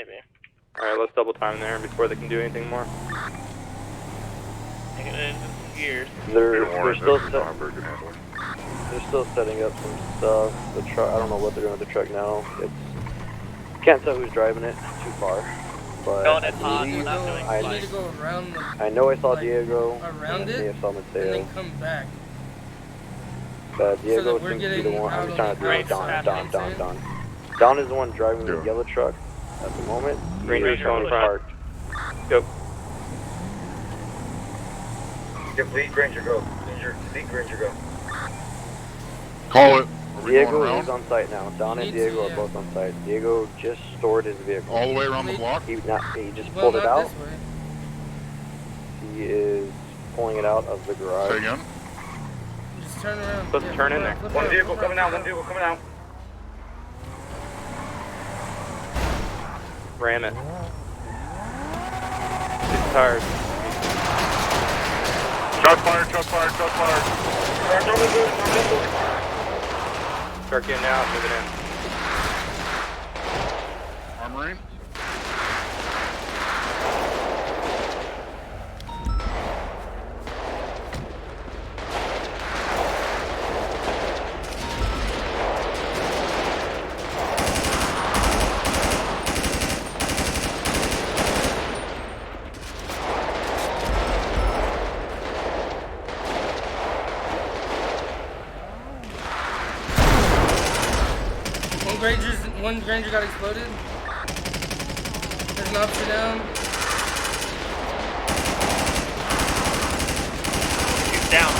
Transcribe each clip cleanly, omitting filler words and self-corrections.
Maybe. Alright, let's double time there before they can do anything more. Taking it into some gears. They're still setting up some stuff. The truck, I don't know what they're doing with the truck now. Can't tell who's driving it too far. But Going in hot, we're not doing I flight. need to go around the, I know I saw like, Diego. around it, I saw Mateo. and then come back. Diego so that we're seems to be the getting one. I'm out trying on to the do it. outside, Don. Don is the one driving the yellow truck at the moment. Ranger's He's in front. parked. Yep. Yep, lead Ranger go. Lead Ranger go. Call it. Are we Diego going around? is on site now. Don and Need Diego to, are both on site. Diego just stored his vehicle. All the way around the block? He just Well, pulled it not out. this way. He is pulling it out of the garage. Say again? Just turn around. Let's turn in there. One vehicle coming out, one vehicle coming out. Ram it. It's tired. Shots fired, shots fired, shots fired. Start getting out, moving in. Armory? One Granger got exploded. There's an officer down. He's down.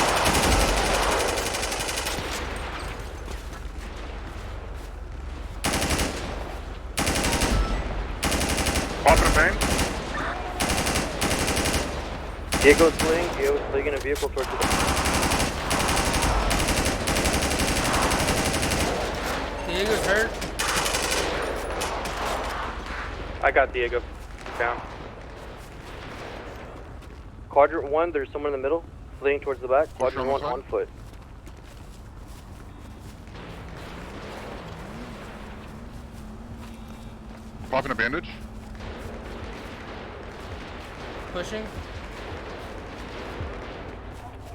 Popping a vein? Diego's fleeing in a vehicle towards the... Diego's hurt. I got Diego. Down. Quadrant 1, there's someone in the middle, fleeing towards the back. Quadrant 1 on foot. Popping a bandage? Pushing.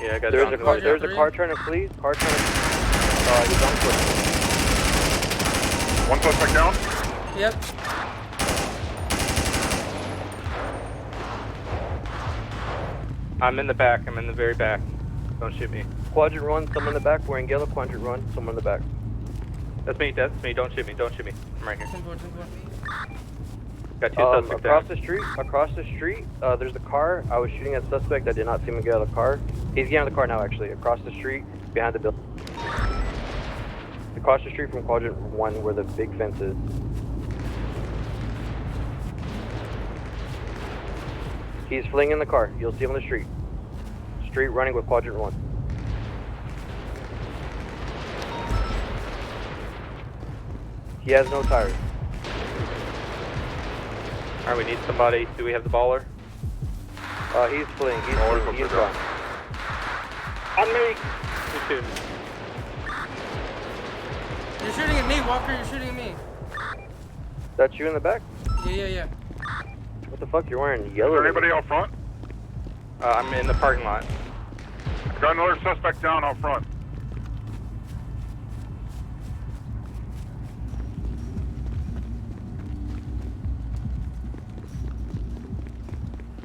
Yeah, I got There's down a to car. it. There's a car trying to flee. He's on foot. One suspect down? Yep. I'm in the back. I'm in the very back. Don't shoot me. Quadrant 1, someone in the back. Wearing yellow. Quadrant 1, someone in the back. That's me. That's me. Don't shoot me. Don't shoot me. I'm right here. 10-4. Got two suspects Across down. the street, there's the car. I was shooting at the suspect. I did not see him get out of the car. He's getting out of the car now, actually. Across the street, behind the building. Across the street from Quadrant 1, where the big fence is. He's fleeing in the car. You'll see him on the street. Street running with Quadrant 1. He has no tires. Alright, we need somebody. Do we have the baller? He's fleeing. He's gone. On me! Me too. You're shooting at me, Walker. You're shooting at me. That's you in the back? Yeah. What the fuck? You're wearing Is yellow. there anybody out front? I'm in the parking lot. Got another suspect down out front.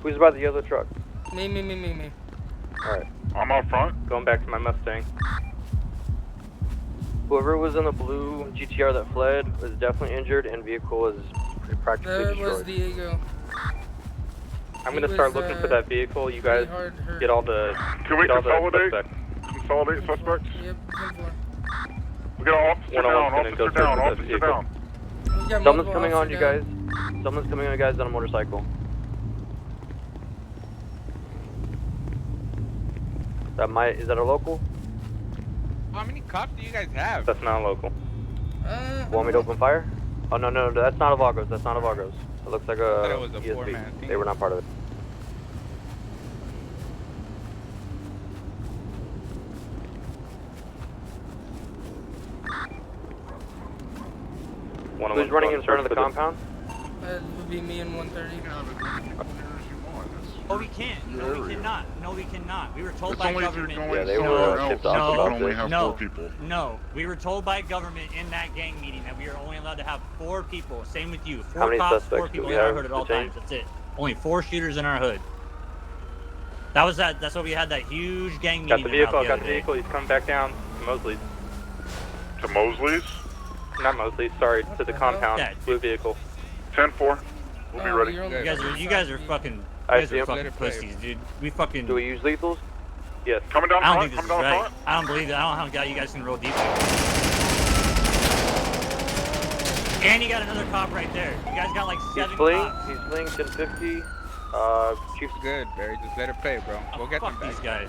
Who's by the yellow truck? Me. Alright. I'm out front. Going back to my Mustang. Whoever was in the blue GTR that fled is definitely injured, and vehicle is practically That was destroyed. Diego. I'm gonna start looking for that vehicle. You guys hard hurt. get all the Can we get all the consolidate? suspects. Consolidate suspects? Yep, 10-4. We got an officer down, gonna go officer down, search for that officer vehicle. down. We got Someone's multiple coming on officers you down. guys. Someone's coming on you guys on a motorcycle. Is that a local? How many cops do you guys have? That's not local. Want me to open fire? Oh no, that's not a Vagos. That's not a Vagos. It looks like thought a it was a ESP. four-man team. They were not part of it. Who's running in front of the compound? It would be me and 130. You can have as many people here as you want. Oh, we can't. No, we cannot. No, we cannot. We were told It's by only if you're government. going Yeah, they somewhere were else. tipped You off can about only this. have No, 4 people. no. We were told by government in that gang meeting that we are only allowed to have 4 people. Same with you. 4 How many cops, 4 suspects do people we in our have hood at all detained? times. That's it. Only 4 shooters in our hood. That's what we had that huge gang meeting. Got the vehicle, about got the other day. vehicle. He's coming back down to Mosley's. To Mosley's? Not Mosley's, sorry, to the the hell? compound. Yeah. Blue vehicle. 10-4. We'll be Oh, ready. you're only- You guys are fucking. I You guys see are him. fucking Let it play. pussies, dude. We fucking. Do we use lethals? Yes. Coming down I don't front, think this coming is down right. front. I don't believe it. I don't know how you guys can roll deep. And you got another cop right there. You guys got like 7 He's fleeing. cops. He's fleeing 1050. Chief's Good, Barry. Just let it play, bro. Oh, We'll get them fuck back. these guys.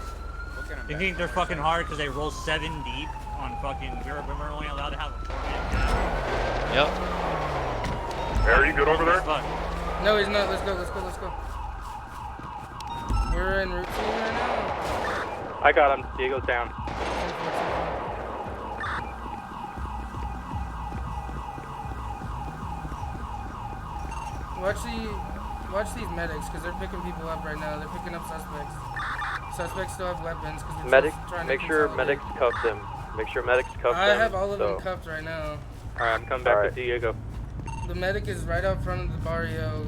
We'll get them You back. think they're fucking hard because they roll 7 deep on fucking. We're only allowed to have a 4-man. Yep. Are you good over there? Fuck. No, he's not. Let's go. Let's go. Let's go. We're en route to him right now. I got him. Diego's down. Watch these medics because they're picking people up right now. They're picking up suspects. Suspects still have weapons because we're medics. just trying to Make sure consolidate. medics cuff them. Make sure medics cuff I them. have all of so. them cuffed right now. Alright, I'm coming back Alright. with Diego. The medic is right out front of the barrio,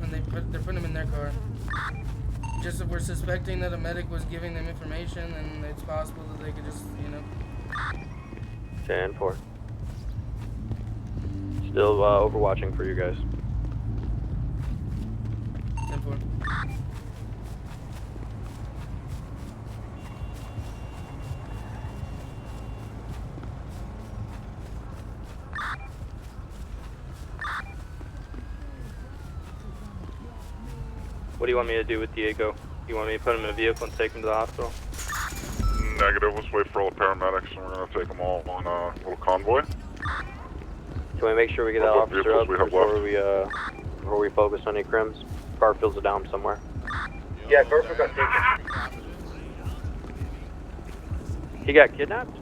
and they're putting him in their car. Just if we're suspecting that a medic was giving them information, and it's possible that they could just, 10-4. Still overwatching for you guys. 10-4. What do you want me to do with Diego? You want me to put him in a vehicle and take him to the hospital? Negative. Let's wait for all the paramedics, and we're going to take them all on a little convoy. Can we make sure we get that What officer vehicles up we have before we focus on any crims? Garfield's down somewhere. Yeah, Garfield got taken. He got kidnapped?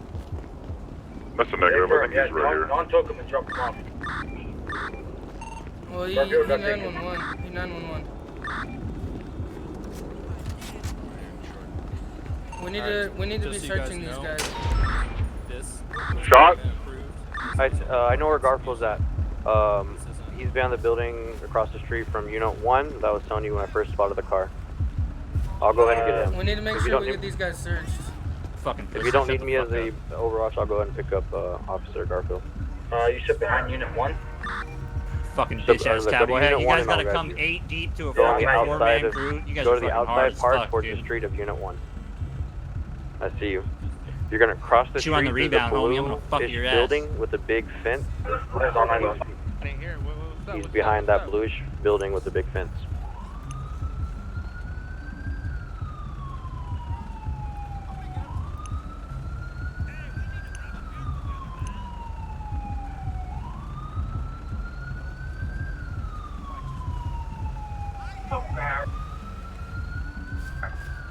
That's a negative. I think he's right here. Don took him and dropped him off. Well, he Garfield got taken. 911. He 911. We need to be Just so you guys searching these know. guys. This. Shot. I know where Garfield's at. He's behind the building across the street from Unit 1 that I was telling you when I first spotted the car. I'll go ahead and get him. We need to make If you sure don't we get need- these guys searched. Fucking. If pussies, you don't shut need the me as fuck a up. Overwatch, I'll go ahead and pick up Officer Garfield. You sit behind Unit 1? Fucking So, bitch ass go to cowboy. Unit You one guys and gotta I'll come grab you. 8 deep to a Go on fucking the 4-man outside of, crew. You guys go are to the fucking hard outside as part fuck, towards the dude. street of Unit 1. I see you. You're gonna cross the Chew street on the through rebound, the homie. I'm gonna fuck bluish your ass. building with the big fence. Where's on my list? I didn't hear it. What's up? He's What's behind up? that bluish building with the big fence.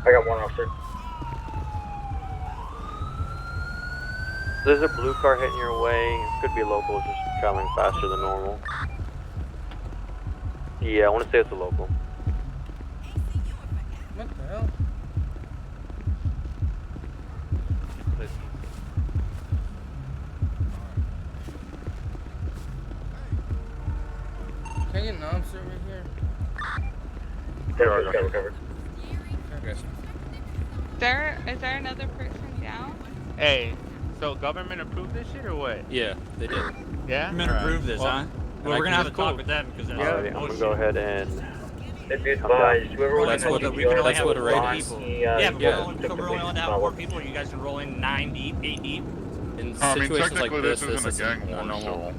I got one officer. There's a blue car heading your way. It could be local, it's just traveling faster than normal. Yeah, I want to say it's a local. What the hell? Can I get an officer right here? Garfield's got recovered. Is there another person down? Hey, so government approved this shit or what? Yeah, they did. Yeah? I'm gonna approve this, huh? Well, we're gonna have a talk with them because that's Alrighty, I'm gonna go ahead and It'd be advised, whoever That's was what in the- the GPR, that's what a raid Ron, is. he, Yeah, but Yeah. so we're only allowed to have 4 people. You guys can roll in 9 deep, 8 deep. In I mean, situations like technically this, this isn't a gang war, normal. so...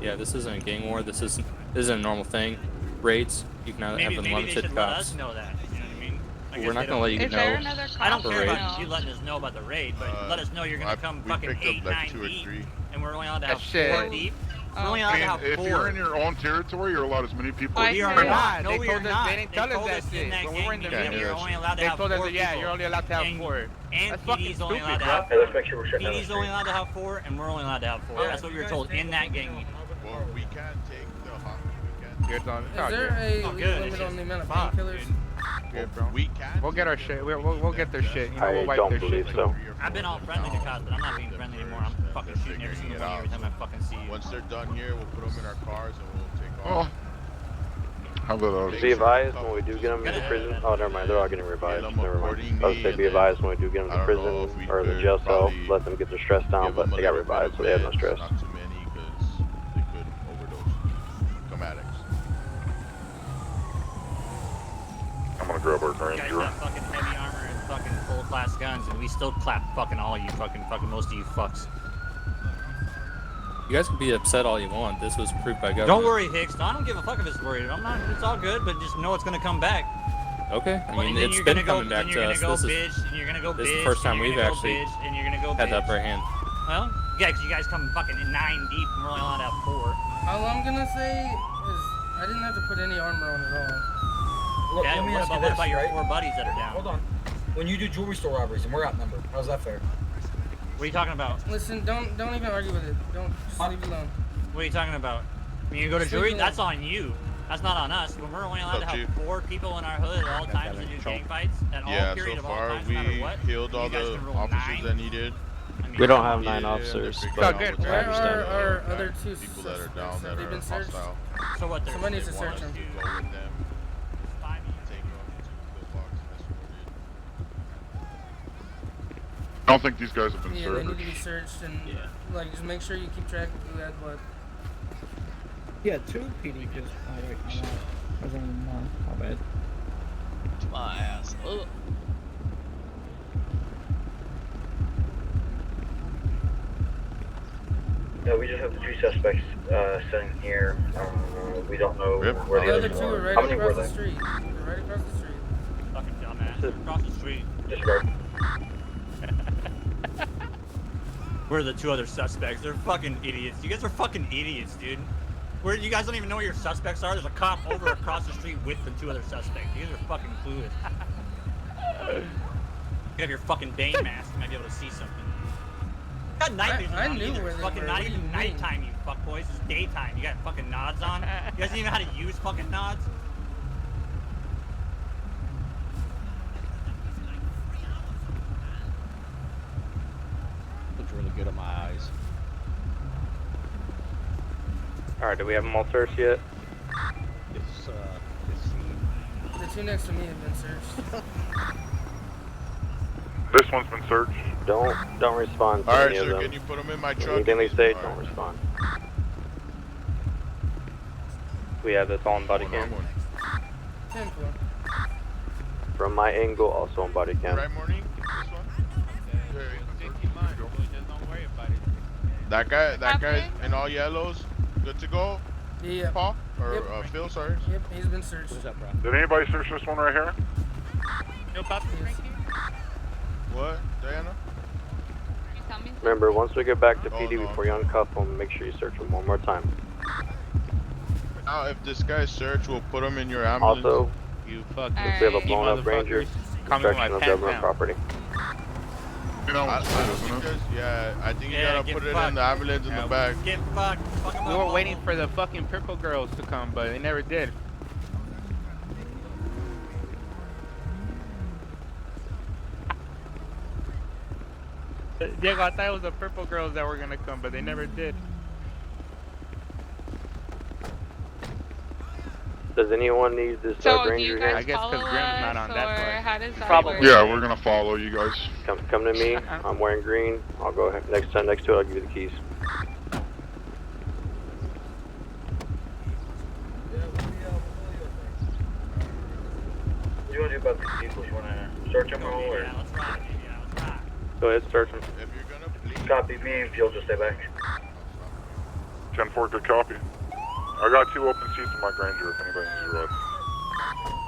Yeah, this isn't a gang war. This isn't a normal thing. Raids, you can have Maybe they unlimited should let us cops. know that. You know what I mean? I We're guess not they gonna don't- let you Is there know. another cop? I don't the care raid. about you letting us know about the raid, but let us know you're gonna come fucking 8, 9 deep, and we're only allowed to have That shit. 4 deep. We're only Oh. allowed I to have mean, if 4. you're in your own territory, you're allowed as many people I as We you are heard want. not. They No, we told are us- not. they didn't tell us that in shit that when we were in gang the meeting, video. You're only allowed to They have told 4 us, yeah, people. you're only allowed to have And- 4. And That's fucking PD's only allowed stupid, to bro. have Hey, 4. let's make sure we're shutting down the PD's only street. allowed to have 4, and we're only allowed to have 4. That's what we were told in that gang meeting. Well, we can't take the It's all Is there a Oh, good. limit It's on the amount of fuck, painkillers? good, bro. We'll get our shit. We'll get their shit. You know, we'll I wipe don't their believe shit. so. I've been all friendly to cops, but I'm not being friendly anymore. I'm fucking shooting every single one every time I fucking see you. Once they're done here, we'll put them in our cars and we'll take Oh. off. How about Be advised when we do get them into prison. Oh, never mind. They're all getting revised. Never mind. I was say be advised when we do get them to prison or the jail cell. Let them get their stress down, but they got revised, so they have no stress. Not too many because they could overdose. Become addicts. I'm gonna grab our You guys Ranger. have fucking heavy armor and fucking full class guns, and we still clap fucking all you fucking most of you fucks. You guys can be upset all you want. This was approved by government. Don't worry, Hicks. I don't give a fuck if it's worried. I'm not. It's all good, but just know it's gonna come back. Okay. I mean, Then it's you're been gonna go- coming back then to you're us. gonna go This bitch, and you're gonna go is the bitch, first time and you're we've gonna go actually bitch, and you're gonna go had the bitch. upper hand. Well, yeah, because you guys come fucking 9 deep, and we're only allowed to have 4. All I'm gonna say is I didn't have to put any armor on at all. Look, Yeah, let me ask you what this, about your right? 4 buddies that are down? Hold on. When you do jewelry store robberies and we're outnumbered, how's that fair? What are you talking about? Listen, don't even argue with it. Don't just leave it alone. What are you talking about? When you go to Just jury, leave it that's alone. on you. That's not on us. When we're only allowed to Up to you. have 4 people in our hood at all times to do gang fights, at all Yeah, period so of all far times, we no matter what. killed all you guys the can roll officers 9. that needed. I mean, We don't come have on. 9 Yeah, officers, they're but figuring out what's Where happening are to our them. other 2 People that are suspects? down Have that they are been searched? hostile. So what? There's Somebody needs to They want search us them. to go with them, take them to the box, escorted. I don't think these guys have been Yeah, they need to be searched. searched and like just make sure you keep track of who had what. Yeah, 2 PD just. Oh wait, no. There's only 1. My bad. My ass. Ugh. Yeah, we just have the 3 suspects sitting here. We don't know Rip. where The the other others 2 are are. right How many were across the there? street. They're right across the street. Fucking dumbass. Across the street. Disregard. We're the 2 other suspects. They're fucking idiots. You guys are fucking idiots, dude. Where you guys don't even know where your suspects are. There's a cop over across the street with the 2 other suspects. You guys are fucking clueless. You have your fucking Bane mask. You might be able to see something. You got night vision I on knew either. where It's they fucking were. not What do even you mean? nighttime, you fuckboys. It's daytime. You got fucking nods on. You guys don't even know how to use fucking nods. Looks really good on my eyes. Alright, do we have them all searched yet? The 2 next to me have been searched. This one's been searched. Don't respond to Alright, any of sir, them. can you put them in my truck? Anything they say, Alright. don't respond. We have this all in body cam. 10-4. From my angle, also on body cam. Right, morning? This one? Just don't worry about it. That guy's in all yellows. Good to go, Yeah. Paul? Or Yep. Phil, sorry. Yep, he's been searched. What's up, bro? Did anybody search this one right here? No puppy, Frankie? What, Diana? You tell me? Remember, once we get back to Oh, PD no. before you uncuff them, make sure you search them one more time. Now, if this guy's searched, we'll put him in your ambulance. Also, You fucking if we have a Alright. blown up Ranger, Come in with my destruction of pants government down. property. You know, I isn't think it? I think you Yeah, gotta get put it fucked. in the ambulance in the back. Get fucked. Fuck 'em We up, were Momo. waiting for the fucking purple girls to come, but they never did. Diego, I thought it was the purple girls that were gonna come, but they never did. Does anyone need this So, do Ranger you here? guys guess 'cause follow Grim's not us, on, that's or why. how does that Probably. work? Yeah, we're gonna follow you guys. Come to me. I'm wearing green. I'll go ahead. Next to it, I'll give you the keys. What do you want to do about these people? You want to search them all or Yeah, let's ride. Yeah, let's ride. Go ahead, search them. If you're gonna bleed, copy me if you'll just stay back? 10-4, good copy. I got 2 open seats in my Granger if anybody needs a ride.